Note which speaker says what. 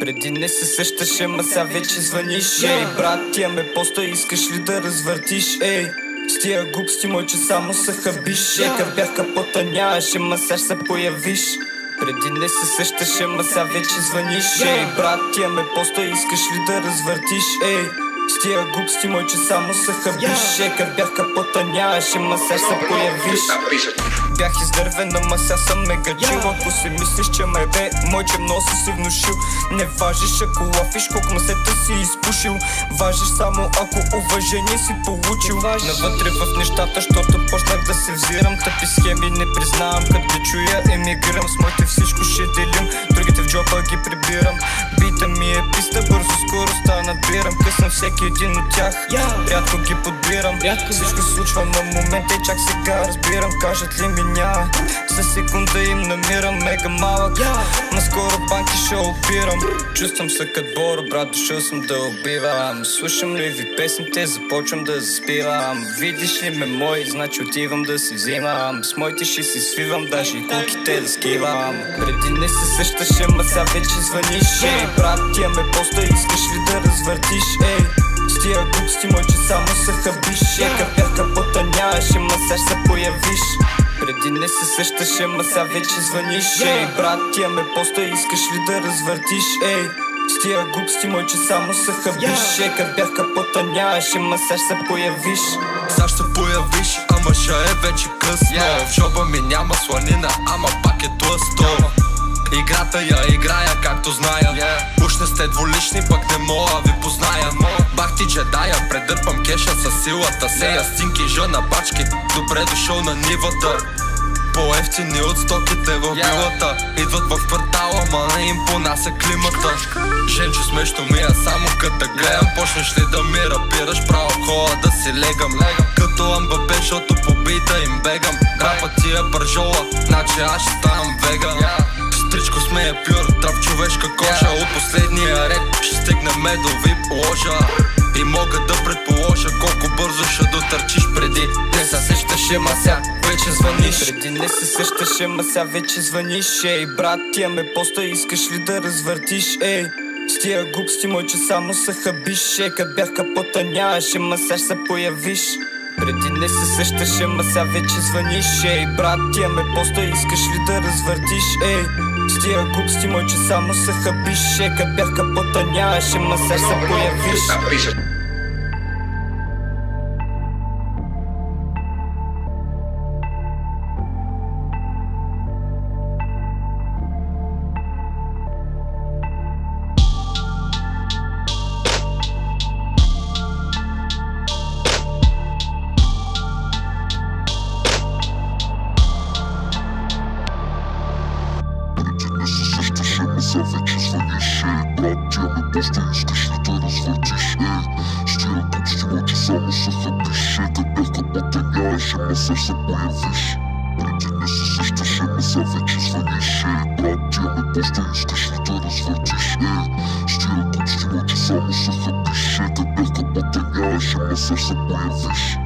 Speaker 1: Преди не се сещаше, ма сега вече звъниш. Ей, брат, тия ме поста, искаш ли да развъртиш? Ей, с тия глупости мойче само се хабиш. Ей, къд бях капота нямаше, ма сега се появиш. Преди не се сещаше, ма сега вече звъниш. Ей, брат, тия ме поста, искаш ли да развъртиш? Ей, с тия глупости мойче само се хабиш. Ей, къд бях капота нямаше, ма сега се появиш. Бях издървен, ама сега съм мега чил. Ако си мислиш, че ме бе, мойче много си внушил. Не важиш ако лафиш, колко масета си изпушил. Важиш само ако уважение си получил. Навътре в нещата, щото почнах да се взирам. Тъпи схеми не признавам, като ги чуя емигрирам. С моите всичко ще делим, другите в джоба ги прибирам. Бита ми е писта, бързо скоростта надбирам. Късам всеки един от тях, рядко ги подбирам. Всичко случва на момента и чак сега разбирам. Кажат ли ми няма, за секунда им намирам мега малък. Наскоро банки ще опирам. Чувствам се като Боро, брат, дошъл съм да убивам. Слушам ли ви песните, започвам да заспивам. Видиш ли ме мой, значи отивам да си взимам. С моите ще си свивам, даже и кулките да скивам. Преди не се сещаше, ма сега вече звъниш. Ей, брат, тия ме поста, искаш ли да развъртиш? Ей, с тия глупости мойче само се хабиш. Ей, къд бях капота нямаше, ма сега се появиш. Преди не се сещаше, ма сега вече звъниш. Ей, брат, тия ме поста, искаш ли да развъртиш? Ей, с тия глупости мойче само се хабиш. Ей, къд бях капота нямаше, ма сега се появиш.
Speaker 2: Сега ще появиш, ама ще е вече късно. В жоба ми няма сланина, ама пак е тлъсто. Играта я играя както зная. Уж не сте двулични, пък не мога ви позная. Бах ти джедая, предърпам кеша със силата. Сея стинки, жъна бачки, добре дошъл на нивата. По-ефтини от стоките в билата. Идват в квартала, ма не им понася климата. Женчо смешно ми е само като да гледам. Почнеш ли да ми рапираш, право хода да си легам. Като Амбапе, защото по бита им бегам. Рапът ти е пържола, значи аз ще ставам веган. Стричко смея пюр, трап човешка кожа. От последния ред ще стигнем до вип ложа. И мога да предположа колко бързо ще дотърчиш. Преди не се сещаше, ма сега вече звъниш.
Speaker 1: Преди не се сещаше, ма сега вече звъниш. Ей, брат, тия ме поста, искаш ли да развъртиш? Ей, с тия глупости мойче само се хабиш. Ей, къд бях капота нямаше, ма сега се появиш. Преди не се сещаше, ма сега вече звъниш. Ей, брат, тия ме поста, искаш ли да развъртиш? Ей, с тия глупости мойче само се хабиш. Ей, къд бях капота нямаше, ма сега се появиш.
Speaker 3: Сега вече звъниш. Ей, брат, тия ме поста, искаш ли да развъртиш? Ей, с тия глупости мойче само се хабиш. Ей, къд бях капота нямаше, ма сега се появиш. Преди не се сещаше, ма сега вече звъниш. Ей, брат, тия ме поста, искаш ли да развъртиш? Ей, с тия глупости мойче само се хабиш. Ей, къд бях капота нямаше, ма сега се появиш.